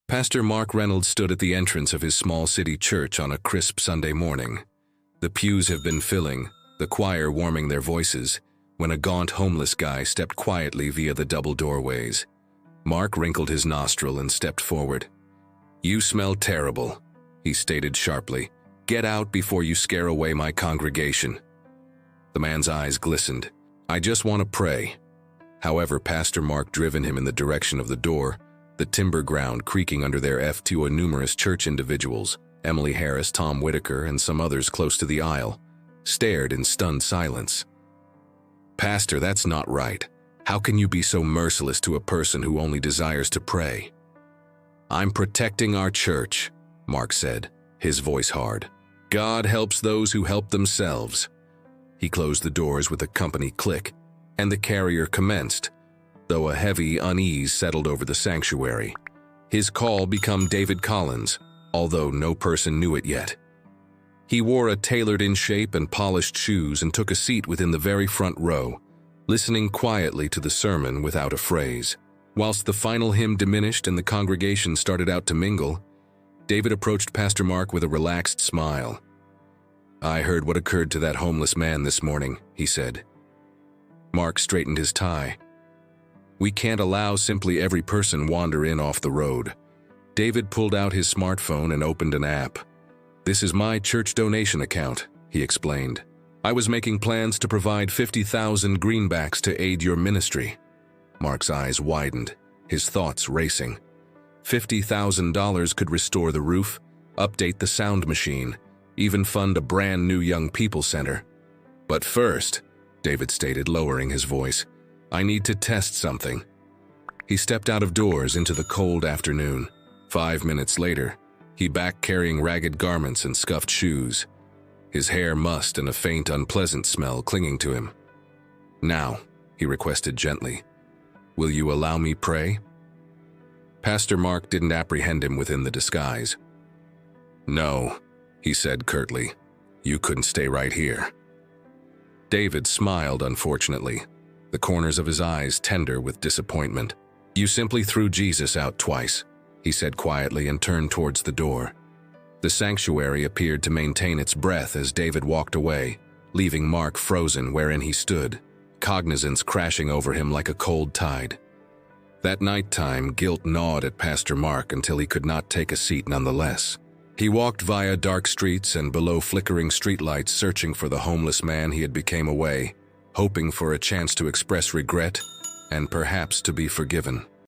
Pastor Mark Reynolds stood at the entrance of his small city church on a crisp Sunday morning. The pews have been filling, the choir warming their voices, when a gaunt homeless guy stepped quietly via the double doorways. Mark wrinkled his nostril and stepped forward. "You smell terrible," he stated sharply. "Get out before you scare away my congregation." The man's eyes glistened. "I just want to pray." However, Pastor Mark driven him in the direction of the door, the timber ground creaking under their to a numerous church individuals, Emily Harris, Tom Whitaker, and some others close to the aisle, stared in stunned silence. "Pastor, that's not right. How can you be so merciless to a person who only desires to pray?" "I'm protecting our church," Mark said, his voice hard. "God helps those who help themselves." He closed the doors with a company click, and the carrier commenced, though a heavy unease settled over the sanctuary. His call became David Collins, although no person knew it yet. He wore a tailored-in shape and polished shoes and took a seat within the very front row, listening quietly to the sermon without a phrase. Whilst the final hymn diminished and the congregation started out to mingle, David approached Pastor Mark with a relaxed smile. "I heard what occurred to that homeless man this morning," he said. Mark straightened his tie. "We can't allow simply every person wander in off the road." David pulled out his smartphone and opened an app. "This is my church donation account," he explained. "I was making plans to provide 50,000 greenbacks to aid your ministry." Mark's eyes widened, his thoughts racing. $50,000 could restore the roof, update the sound machine, even fund a brand new young people center. "But first," David stated, lowering his voice, "I need to test something." He stepped out of doors into the cold afternoon. 5 minutes later, he back carrying ragged garments and scuffed shoes, his hair mussed and a faint, unpleasant smell clinging to him. "Now," he requested gently, "will you allow me pray?" Pastor Mark didn't apprehend him within the disguise. "No," he said curtly, "you couldn't stay right here." David smiled unfortunately, the corners of his eyes tender with disappointment. "You simply threw Jesus out twice," he said quietly and turned towards the door. The sanctuary appeared to maintain its breath as David walked away, leaving Mark frozen wherein he stood, cognizance crashing over him like a cold tide. That nighttime, guilt gnawed at Pastor Mark until he could not take a seat nonetheless. He walked via dark streets and below flickering streetlights, searching for the homeless man he had become away, hoping for a chance to express regret and perhaps to be forgiven.